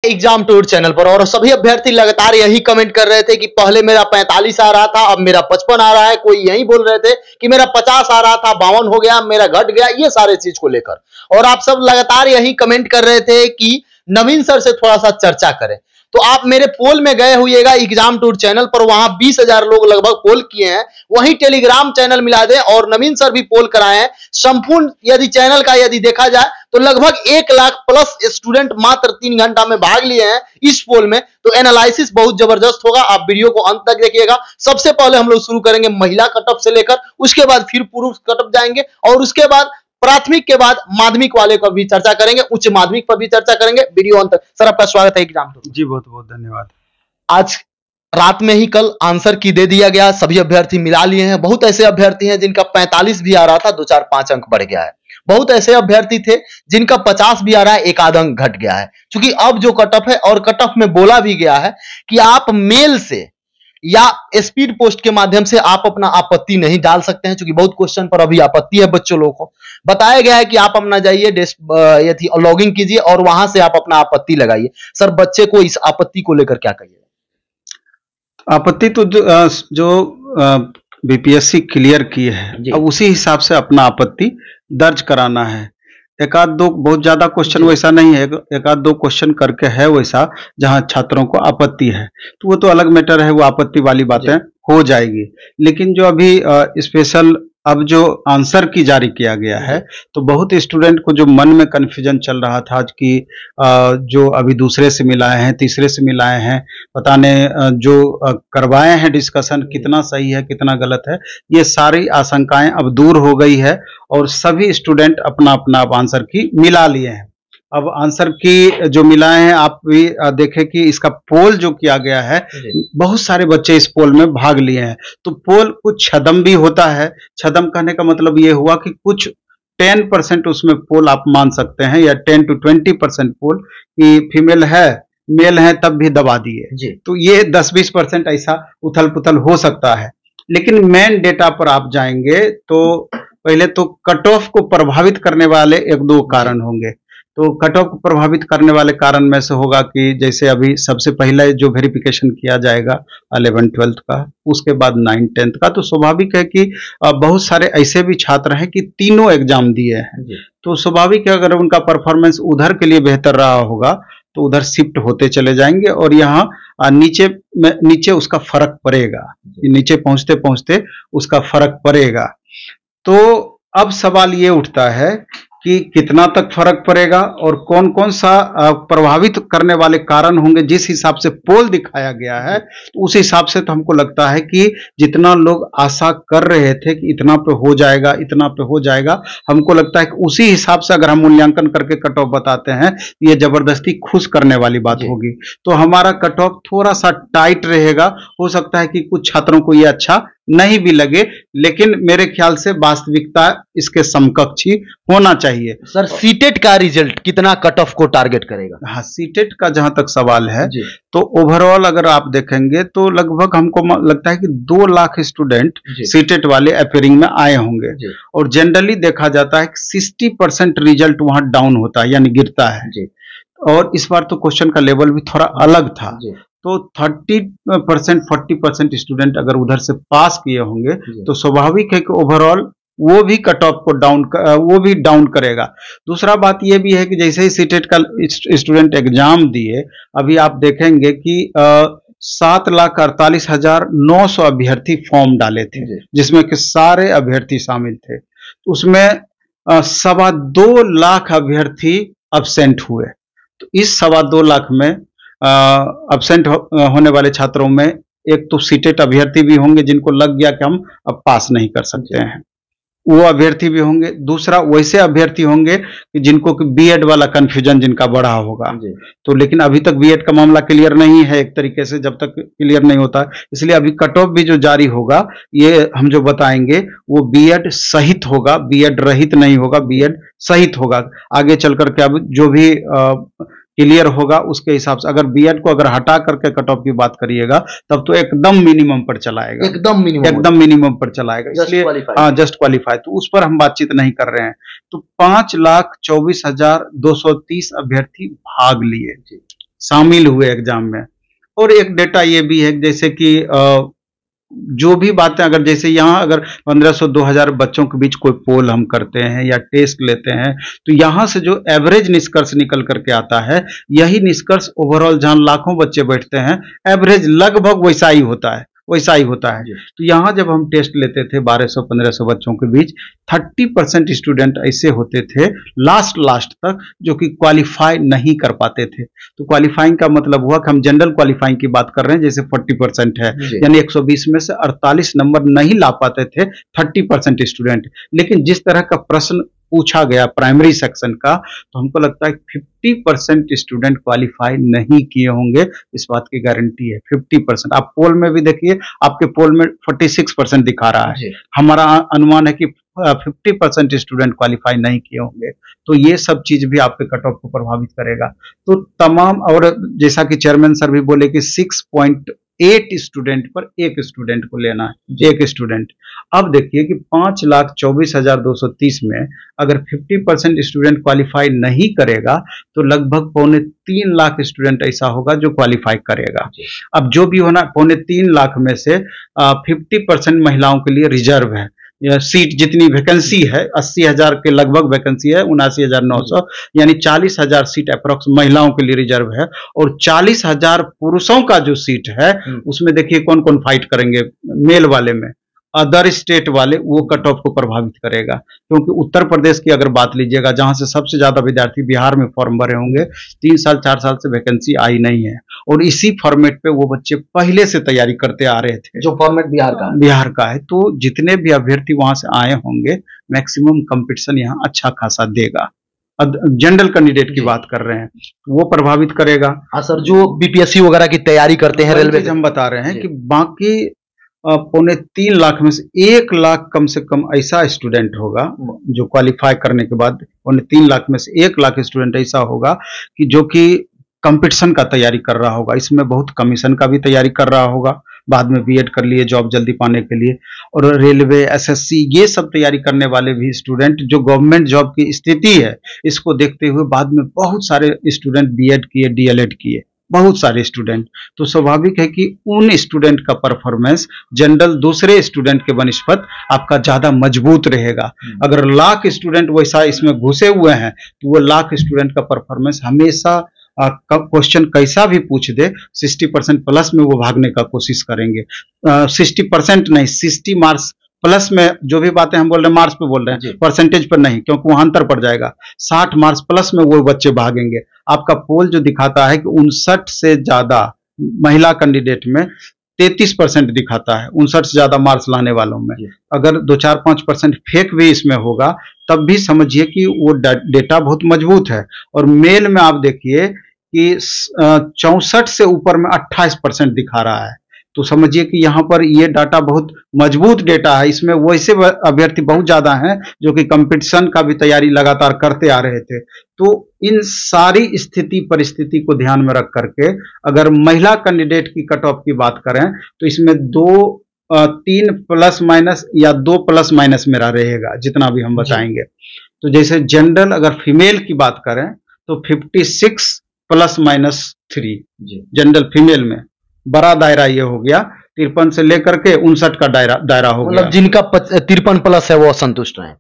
Exam tour channel पर। और सभी अभ्यर्थी लगातार यही कमेंट कर रहे थे कि पहले मेरा 45 आ रहा था, अब मेरा 55 आ रहा है। कोई यही बोल रहे थे कि मेरा 50 आ रहा था, 52 हो गया, मेरा घट गया, ये सारे चीज को लेकर। और आप सब लगातार यही कमेंट कर रहे थे कि नवीन सर से थोड़ा सा चर्चा करें। तो आप मेरे पोल में गए हुएगा एग्जाम टूर चैनल पर, वहां 20,000 लोग लगभग पोल किए हैं। वहीं टेलीग्राम चैनल मिला दें और नवीन सर भी पोल कराए हैं। संपूर्ण यदि चैनल का यदि देखा जाए तो लगभग 1 लाख प्लस स्टूडेंट मात्र 3 घंटा में भाग लिए हैं इस पोल में। तो एनालिसिस बहुत जबरदस्त होगा, आप वीडियो को अंत तक देखिएगा। सबसे पहले हम लोग शुरू करेंगे महिला कटअप से लेकर, उसके बाद फिर पुरुष कटअप जाएंगे और उसके बाद प्राथमिक के बाद माध्यमिक वाले पर भी चर्चा करेंगे, उच्च माध्यमिक पर भी चर्चा करेंगे। वीडियो अंत तक। सर आपका स्वागत है एग्जाम टूर। जी बहुत बहुत धन्यवाद। आज रात में ही कल आंसर की दे दिया गया, सभी अभ्यर्थी मिला लिए हैं। बहुत ऐसे अभ्यर्थी हैं जिनका 45 भी आ रहा था, 2-4-5 अंक बढ़ गया है। बहुत ऐसे अभ्यर्थी थे जिनका 50 भी आ रहा है, 1 आध अंक घट गया है। क्योंकि अब जो कटअप है, और कटअप में बोला भी गया है कि आप मेल से या स्पीड पोस्ट के माध्यम से आप अपना आपत्ति नहीं डाल सकते हैं। क्योंकि बहुत क्वेश्चन पर अभी आपत्ति है बच्चों लोगों को। बताया गया है कि आप अपना जाइए लॉगिंग कीजिए और वहां से आप अपना आपत्ति लगाइए। सर बच्चे को इस आपत्ति को लेकर क्या कहिए? आपत्ति तो जो बीपीएससी क्लियर की है, अब उसी हिसाब से अपना आपत्ति दर्ज कराना है। एक आध दो बहुत ज्यादा क्वेश्चन वैसा नहीं है, एक आध दो क्वेश्चन करके है वैसा जहां छात्रों को आपत्ति है, तो वो तो अलग मैटर है, वो आपत्ति वाली बातें हो जाएगी। लेकिन जो अभी स्पेशल अब जो आंसर की जारी किया गया है, तो बहुत स्टूडेंट को जो मन में कन्फ्यूजन चल रहा था कि जो अभी दूसरे से मिलाए हैं, तीसरे से मिलाए हैं, पता नहीं जो करवाए हैं डिस्कशन कितना सही है कितना गलत है, ये सारी आशंकाएं अब दूर हो गई है और सभी स्टूडेंट अपना अपना आंसर की मिला लिए हैं। अब आंसर की जो मिलाए हैं, आप भी देखें कि इसका पोल जो किया गया है, बहुत सारे बच्चे इस पोल में भाग लिए हैं। तो पोल कुछ छदम भी होता है। छदम कहने का मतलब ये हुआ कि कुछ 10% उसमें पोल आप मान सकते हैं, या 10 to 20% पोल कि फीमेल है मेल है तब भी दबा दिए। तो ये 10-20% ऐसा उथल पुथल हो सकता है। लेकिन मेन डेटा पर आप जाएंगे तो पहले तो कट ऑफ को प्रभावित करने वाले 1-2 कारण होंगे। तो कट ऑफ को प्रभावित करने वाले कारण में से होगा कि जैसे अभी सबसे पहले जो वेरिफिकेशन किया जाएगा 11th-12th का, उसके बाद 9th-10th का। तो स्वाभाविक है कि बहुत सारे ऐसे भी छात्र हैं कि तीनों एग्जाम दिए हैं, तो स्वाभाविक है अगर उनका परफॉर्मेंस उधर के लिए बेहतर रहा होगा तो उधर शिफ्ट होते चले जाएंगे और यहाँ नीचे उसका फर्क पड़ेगा, नीचे पहुंचते पहुंचते उसका फर्क पड़ेगा। तो अब सवाल ये उठता है कि कितना तक फर्क पड़ेगा और कौन कौन सा प्रभावित करने वाले कारण होंगे। जिस हिसाब से पोल दिखाया गया है, तो उस हिसाब से तो हमको लगता है कि जितना लोग आशा कर रहे थे कि इतना पे हो जाएगा, इतना पे हो जाएगा, हमको लगता है कि उसी हिसाब से अगर हम मूल्यांकन करके कट ऑफ बताते हैं, ये जबरदस्ती खुश करने वाली बात होगी। तो हमारा कट ऑफ थोड़ा सा टाइट रहेगा। हो सकता है कि कुछ छात्रों को ये अच्छा नहीं भी लगे, लेकिन मेरे ख्याल से वास्तविकता इसके समकक्ष ही होना चाहिए। सर सीटेट का रिजल्ट कितना कट ऑफ को टारगेट करेगा? हाँ, सीटेट का जहां तक सवाल है तो ओवरऑल अगर आप देखेंगे तो लगभग हमको लगता है कि 2 लाख स्टूडेंट सीटेट वाले अपेयरिंग में आए होंगे। और जनरली देखा जाता है कि 60% रिजल्ट वहां डाउन होता है, यानी गिरता है। और इस बार तो क्वेश्चन का लेवल भी थोड़ा अलग था, तो 30% 40% स्टूडेंट अगर उधर से पास किए होंगे तो स्वाभाविक है कि ओवरऑल वो भी कट ऑफ को डाउन करेगा। दूसरा बात ये भी है कि जैसे ही सीटेट का स्टूडेंट एग्जाम दिए, अभी आप देखेंगे कि 7,48,900 अभ्यर्थी फॉर्म डाले थे, जिसमें कि सारे अभ्यर्थी शामिल थे। उसमें 2.25 लाख अभ्यर्थी अब्सेंट हुए। तो इस 2.25 लाख में अब्सेंट होने वाले छात्रों में एक तो सीटेट अभ्यर्थी भी होंगे जिनको लग गया कि हम अब पास नहीं कर सकते हैं, वो अभ्यर्थी भी होंगे। दूसरा वैसे अभ्यर्थी होंगे कि जिनको कि बीएड वाला कंफ्यूजन जिनका बढ़ा होगा। तो लेकिन अभी तक बीएड का मामला क्लियर नहीं है एक तरीके से, जब तक क्लियर नहीं होता, इसलिए अभी कट ऑफ भी जो जारी होगा, ये हम जो बताएंगे वो बीएड सहित होगा, बीएड रहित नहीं होगा, बीएड सहित होगा। आगे चल करके अब जो भी क्लियर होगा उसके हिसाब से, अगर बीएड को अगर हटा करके कट ऑफ की बात करिएगा तब तो एकदम मिनिमम पर चलाएगा, एकदम मिनिमम पर चलाएगा। इसलिए हाँ, जस्ट क्वालिफाई, तो उस पर हम बातचीत नहीं कर रहे हैं। तो 5,24,230 अभ्यर्थी भाग लिए। शामिल हुए एग्जाम में। और एक डेटा ये भी है जैसे कि जो भी बातें अगर जैसे यहाँ अगर 1500-2000 बच्चों के बीच कोई पोल हम करते हैं या टेस्ट लेते हैं तो यहाँ से जो एवरेज निष्कर्ष निकल करके आता है, यही निष्कर्ष ओवरऑल जहाँ लाखों बच्चे बैठते हैं एवरेज लगभग वैसा ही होता है, वैसा ही होता है। तो यहाँ जब हम टेस्ट लेते थे 1200-1500 बच्चों के बीच 30% स्टूडेंट ऐसे होते थे लास्ट तक जो कि क्वालिफाई नहीं कर पाते थे। तो क्वालिफाइंग का मतलब हुआ कि हम जनरल क्वालिफाइंग की बात कर रहे हैं, जैसे 40% है, यानी 120 में से 48 नंबर नहीं ला पाते थे 30% स्टूडेंट। लेकिन जिस तरह का प्रश्न पूछा गया प्राइमरी सेक्शन का, तो हमको लगता है 50% स्टूडेंट क्वालिफाई नहीं किए होंगे, इस बात की गारंटी है। 50%। आप पोल में भी देखिए, आपके पोल में 46% दिखा रहा है, हमारा अनुमान है कि 50% स्टूडेंट क्वालिफाई नहीं किए होंगे। तो ये सब चीज भी आपके कट ऑफ को प्रभावित करेगा। तो तमाम, और जैसा कि चेयरमैन सर भी बोले कि 6.8 स्टूडेंट पर एक स्टूडेंट को लेना है, एक स्टूडेंट। अब देखिए कि 5,24,230 में अगर 50% स्टूडेंट क्वालिफाई नहीं करेगा तो लगभग 3.25 लाख स्टूडेंट ऐसा होगा जो क्वालिफाई करेगा। अब जो भी होना, 3.25 लाख में से 50% महिलाओं के लिए रिजर्व है। सीट जितनी वैकेंसी है 80,000 के लगभग वैकेंसी है, 79,900, यानी 40,000 सीट अप्रोक्स महिलाओं के लिए रिजर्व है। और 40,000 पुरुषों का जो सीट है उसमें देखिए कौन कौन फाइट करेंगे। मेल वाले में अदर स्टेट वाले, वो कट ऑफ को प्रभावित करेगा। क्योंकि उत्तर प्रदेश की अगर बात लीजिएगा, जहां से सबसे ज्यादा विद्यार्थी बिहार में फॉर्म भरे होंगे, 3 साल 4 साल से वैकेंसी आई नहीं है, और इसी फॉर्मेट पे वो बच्चे पहले से तैयारी करते आ रहे थे, जो फॉर्मेट बिहार का है। तो जितने भी अभ्यर्थी वहां से आए होंगे, मैक्सिमम कंपटीशन यहाँ अच्छा खासा देगा। जनरल कैंडिडेट की बात कर रहे हैं, वो प्रभावित करेगा। हाँ सर, जो बीपीएससी वगैरह की तैयारी करते हैं रेलवे, हम बता रहे हैं कि बाकी 3.25 लाख में से 1 लाख कम से कम ऐसा स्टूडेंट होगा जो क्वालिफाई करने के बाद, 3.25 लाख में से 1 लाख स्टूडेंट ऐसा होगा कि जो कि कंपटीशन का तैयारी कर रहा होगा। इसमें बहुत कमीशन का भी तैयारी कर रहा होगा, बाद में बीएड कर लिए जॉब जल्दी पाने के लिए, और रेलवे, एसएससी, ये सब तैयारी करने वाले भी स्टूडेंट, जो गवर्नमेंट जॉब की स्थिति है इसको देखते हुए बाद में बहुत सारे स्टूडेंट बीएड किए, डीएलएड किए, बहुत सारे स्टूडेंट। तो स्वाभाविक है कि उन स्टूडेंट का परफॉर्मेंस जनरल दूसरे स्टूडेंट के बनस्पत आपका ज्यादा मजबूत रहेगा। अगर लाख स्टूडेंट वैसा इसमें घुसे हुए हैं तो वो लाख स्टूडेंट का परफॉर्मेंस हमेशा क्वेश्चन कैसा भी पूछ दे 60% प्लस में वो भागने का कोशिश करेंगे। 60% नहीं, 60 मार्क्स प्लस में जो भी बातें हम बोल रहे हैं मार्क्स पे बोल रहे हैं, परसेंटेज पर नहीं, क्योंकि वहां अंतर पड़ जाएगा। 60 मार्क्स प्लस में वो बच्चे भागेंगे। आपका पोल जो दिखाता है कि 59 से ज्यादा महिला कैंडिडेट में 33% दिखाता है, 59 से ज्यादा मार्क्स लाने वालों में। अगर 2-4-5% फेक भी इसमें होगा तब भी समझिए कि वो डेटा बहुत मजबूत है। और मेल में आप देखिए कि 64 से ऊपर में 28% दिखा रहा है, तो समझिए कि यहाँ पर ये डाटा बहुत मजबूत डेटा है। इसमें वैसे अभ्यर्थी बहुत ज्यादा हैं जो कि कंपटीशन का भी तैयारी लगातार करते आ रहे थे। तो इन सारी स्थिति परिस्थिति को ध्यान में रख करके अगर महिला कैंडिडेट की कट ऑफ की बात करें तो इसमें 3 प्लस माइनस या 2 प्लस माइनस मेरा रहेगा, जितना भी हम बताएंगे। तो जैसे जनरल अगर फीमेल की बात करें तो 56 प्लस माइनस 3 जनरल फीमेल में। बड़ा दायरा ये हो गया, 53 से लेकर के 59 का दायरा हो गया। मतलब जिनका 53 प्लस है वो असंतुष्ट हैं।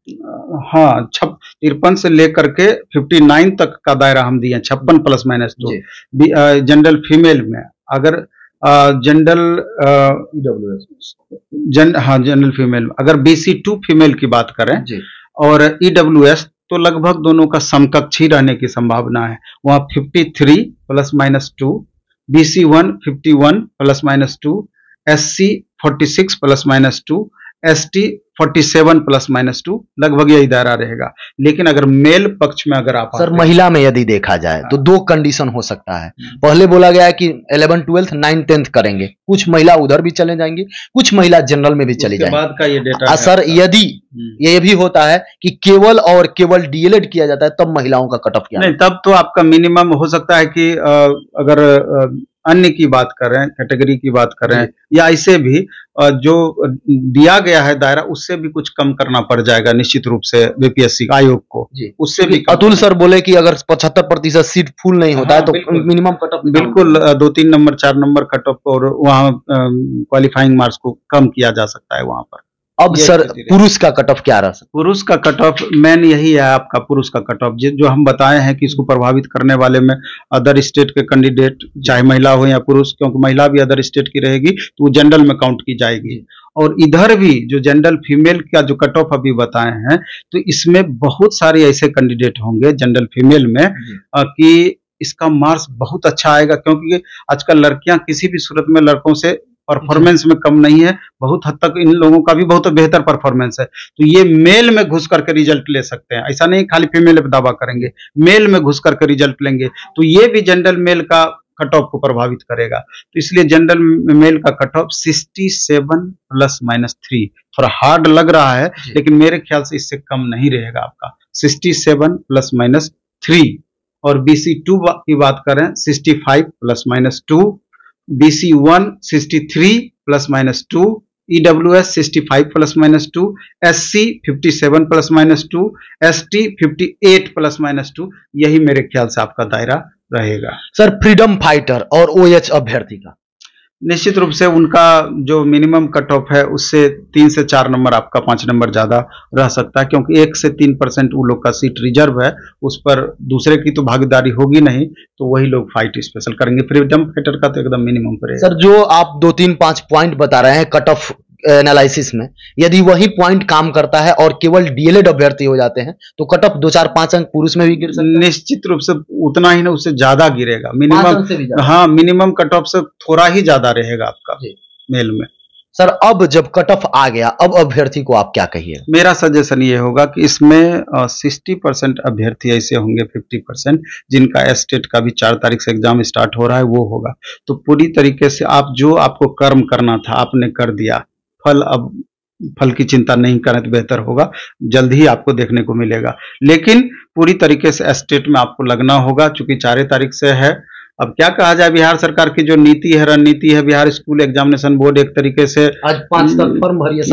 हाँ, 53 से लेकर के 59 तक का दायरा हम दिए, 56 प्लस माइनस 2 जनरल फीमेल में। अगर जनरल जनरल फीमेल, अगर BC2 फीमेल की बात करें और EWS, तो लगभग दोनों का समकक्ष ही रहने की संभावना है। वहां 53 plus minus 2, BC1 51 plus minus 2, SC 46 plus minus 2, ST 47 plus minus 2, लगभग यही दायरा रहेगा। लेकिन अगर मेल पक्ष में अगर आप सर महिला में यदि देखा जाए तो 2 कंडीशन हो सकता है। पहले बोला गया है कि 11th 12th 9th 10th करेंगे, कुछ महिला उधर भी चले जाएंगी, कुछ महिला जनरल में भी चली जाएंगी। बाद का ये डेटा सर यदि ये भी होता है कि केवल डीएलएड किया जाता है तब महिलाओं का कट ऑफ क्या नहीं, तब तो आपका मिनिमम हो सकता है कि अगर अन्य की बात कर रहे हैं, कैटेगरी की बात कर रहे हैं, या ऐसे भी जो दिया गया है दायरा उससे भी कुछ कम करना पड़ जाएगा निश्चित रूप से बीपीएससी आयोग को, उससे भी अतुल सर बोले कि अगर 75% सीट फुल नहीं होता है तो मिनिमम कट ऑफ बिल्कुल 2-3 नंबर 4 नंबर कट ऑफ और वहाँ क्वालिफाइंग मार्क्स को कम किया जा सकता है वहां पर। अब सर पुरुष का कट ऑफ क्या रहा सर? पुरुष का कट ऑफ मेन यही है आपका, पुरुष का कट ऑफ जो हम बताए हैं कि इसको प्रभावित करने वाले में अदर स्टेट के कैंडिडेट चाहे महिला हो या पुरुष, क्योंकि महिला भी अदर स्टेट की रहेगी तो वो जनरल में काउंट की जाएगी। और इधर भी जो जनरल फीमेल का जो कट ऑफ अभी बताए हैं तो इसमें बहुत सारे ऐसे कैंडिडेट होंगे जनरल फीमेल में कि इसका मार्क्स बहुत अच्छा आएगा, क्योंकि आजकल लड़कियां किसी भी सूरत में लड़कों से परफॉर्मेंस में कम नहीं है, बहुत हद तक इन लोगों का भी बहुत बेहतर परफॉर्मेंस है। तो ये मेल में घुस करके रिजल्ट ले सकते हैं, ऐसा नहीं खाली फीमेल पे दावा करेंगे, मेल में घुस करके रिजल्ट लेंगे तो ये भी जनरल मेल का कट ऑफ को प्रभावित करेगा। तो इसलिए जनरल मेल का कट ऑफ 67 ±3 थोड़ा हार्ड लग रहा है, लेकिन मेरे ख्याल से इससे कम नहीं रहेगा आपका 67 ±3। और BC2 की बात करें 65 ±2, BC1 63 ±2, EWS 65 ±2, SC 57 ±2, ST 58 ±2, यही मेरे ख्याल से आपका दायरा रहेगा। सर फ्रीडम फाइटर और OH अभ्यर्थी का निश्चित रूप से उनका जो मिनिमम कट ऑफ है उससे 3 से 4 नंबर आपका 5 नंबर ज्यादा रह सकता है, क्योंकि 1 से 3% वो लोग का सीट रिजर्व है, उस पर दूसरे की तो भागीदारी होगी नहीं, तो वही लोग फाइट स्पेशल करेंगे। फ्रीडम फाइटर का तो एकदम मिनिमम पर है। सर जो आप 2-3-5 पॉइंट बता रहे हैं कट ऑफ एनालिसिस में, यदि वही पॉइंट काम करता है और केवल डीएलएड अभ्यर्थी हो जाते हैं तो कट ऑफ 2-4-5 अंक पुरुष में भी गिर सकता है? निश्चित रूप से उतना ही ना, उससे ज्यादा गिरेगा मिनिमम। हाँ, मिनिमम कट ऑफ से थोड़ा ही ज्यादा रहेगा आपका मेल में। सर अब जब कट ऑफ आ गया, अब अभ्यर्थी को आप क्या कहिए? मेरा सजेशन ये होगा कि इसमें 60% अभ्यर्थी ऐसे होंगे, 50% जिनका स्टेट का भी 4 तारीख से एग्जाम स्टार्ट हो रहा है वो होगा। तो पूरी तरीके से आप जो आपको कर्म करना था आपने कर दिया, फल की चिंता नहीं करें तो बेहतर होगा, जल्द ही आपको देखने को मिलेगा। लेकिन पूरी तरीके से स्टेट में आपको लगना होगा, चूंकि 4 तारीख से है। अब क्या कहा जाए, बिहार सरकार की जो नीति है, रणनीति है, बिहार स्कूल एग्जामिनेशन बोर्ड एक तरीके से आज 5 तक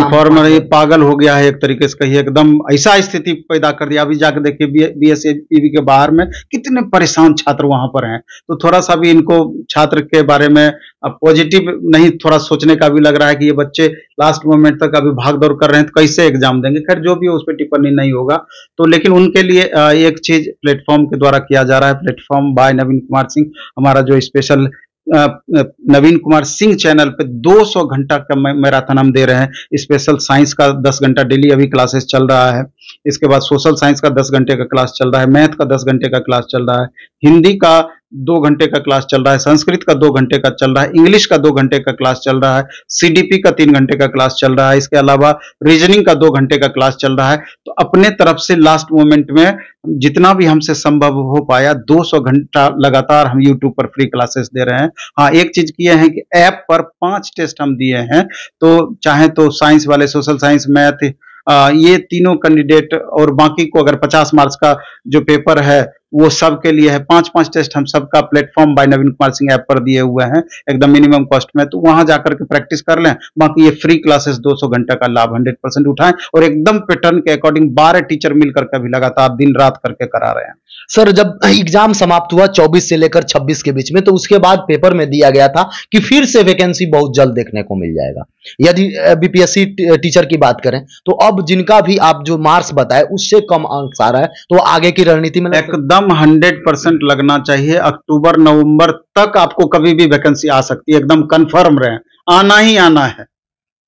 फॉर्म पागल हो गया है, एक तरीके से कहिए एकदम ऐसा स्थिति पैदा कर दिया। अभी जाकर देखिए BSAPV के बाहर में कितने परेशान छात्र वहां पर हैं। तो थोड़ा सा भी इनको छात्र के बारे में पॉजिटिव नहीं थोड़ा सोचने का भी लग रहा है कि ये बच्चे लास्ट मोमेंट तक अभी भाग दौड़ कर रहे हैं तो कैसे एग्जाम देंगे। खैर जो भी हो उस पर टिप्पणी नहीं होगा। तो लेकिन उनके लिए एक चीज प्लेटफॉर्म के द्वारा किया जा रहा है, प्लेटफॉर्म बाय नवीन कुमार सिंह, हमारा जो स्पेशल नवीन कुमार सिंह चैनल पे 200 घंटा का मैराथन हम दे रहे हैं। स्पेशल साइंस का 10 घंटा डेली अभी क्लासेस चल रहा है, इसके बाद सोशल साइंस का 10 घंटे का क्लास चल रहा है, मैथ का 10 घंटे का क्लास चल रहा है, हिंदी का 2 घंटे का क्लास चल रहा है, संस्कृत का 2 घंटे का चल रहा है, इंग्लिश का 2 घंटे का क्लास चल रहा है, CDP का 3 घंटे का क्लास चल रहा है, इसके अलावा रीजनिंग का 2 घंटे का क्लास चल रहा है। तो अपने तरफ से लास्ट मोमेंट में जितना भी हमसे संभव हो पाया 200 घंटा लगातार हम यूट्यूब पर फ्री क्लासेस दे रहे हैं। हाँ, एक चीज किए हैं कि ऐप पर 5 टेस्ट हम दिए हैं, तो चाहे तो साइंस वाले, सोशल साइंस, मैथ, ये तीनों कैंडिडेट और बाकी को अगर 50 मार्क्स का जो पेपर है वो सब के लिए है। 5-5 टेस्ट हम सबका प्लेटफॉर्म बाय नवीन कुमार सिंह ऐप पर दिए हुए हैं एकदम मिनिमम कॉस्ट में, तो वहां जाकर के प्रैक्टिस कर लें। बाकी ये फ्री क्लासेस 200 घंटे का लाभ 100% उठाएं और एकदम पैटर्न के अकॉर्डिंग 12 टीचर मिलकर के भी लगातार दिन रात करके करा रहे हैं। सर जब एग्जाम समाप्त हुआ 24 से लेकर 26 के बीच में, तो उसके बाद पेपर में दिया गया था कि फिर से वैकेंसी बहुत जल्द देखने को मिल जाएगा। यदि BPSC टीचर की बात करें तो अब जिनका भी आप जो मार्क्स बताए उससे कम अंक आ रहा है, तो आगे की रणनीति में एकदम 100% लगना चाहिए। अक्टूबर नवंबर तक आपको कभी भी वैकेंसी आ सकती है, एकदम कंफर्म रहे, आना ही आना है।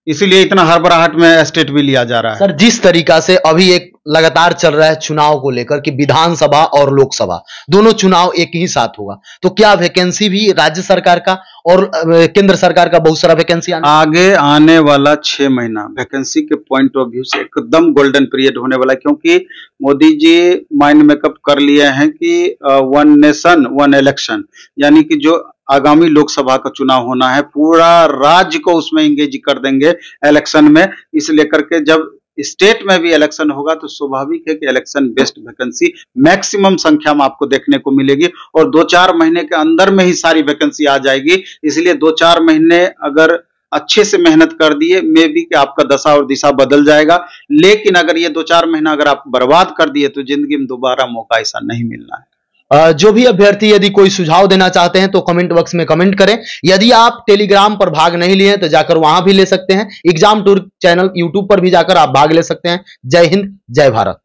इसीलिए इतना हड़बड़ाहट में स्टेट भी लिया जा रहा है। सर जिस तरीका से अभी एक लगातार चल रहा है चुनाव को लेकर कि विधानसभा और लोकसभा दोनों चुनाव एक ही साथ होगा, तो क्या वैकेंसी भी राज्य सरकार का और केंद्र सरकार का बहुत सारा वैकेंसी आगे आने वाला 6 महीना वैकेंसी के पॉइंट ऑफ व्यू से एकदम गोल्डन पीरियड होने वाला है, क्योंकि मोदी जी माइंड मेकअप कर लिए हैं कि 1 नेशन 1 इलेक्शन, यानी कि जो आगामी लोकसभा का चुनाव होना है पूरा राज्य को उसमें इंगेज कर देंगे इलेक्शन में। इस लेकर के जब स्टेट में भी इलेक्शन होगा तो स्वाभाविक है कि इलेक्शन बेस्ड वैकेंसी मैक्सिमम संख्या में आपको देखने को मिलेगी और 2-4 महीने के अंदर में ही सारी वैकेंसी आ जाएगी। इसलिए 2-4 महीने अगर अच्छे से मेहनत कर दिए, मे बी कि आपका दशा और दिशा बदल जाएगा। लेकिन अगर ये 2-4 महीना अगर आप बर्बाद कर दिए तो जिंदगी में दोबारा मौका ऐसा नहीं मिलना है। जो भी अभ्यर्थी यदि कोई सुझाव देना चाहते हैं तो कमेंट बॉक्स में कमेंट करें। यदि आप टेलीग्राम पर भाग नहीं लिए तो जाकर वहां भी ले सकते हैं। एग्जाम टूर चैनल यूट्यूब पर भी जाकर आप भाग ले सकते हैं। जय हिंद, जय भारत।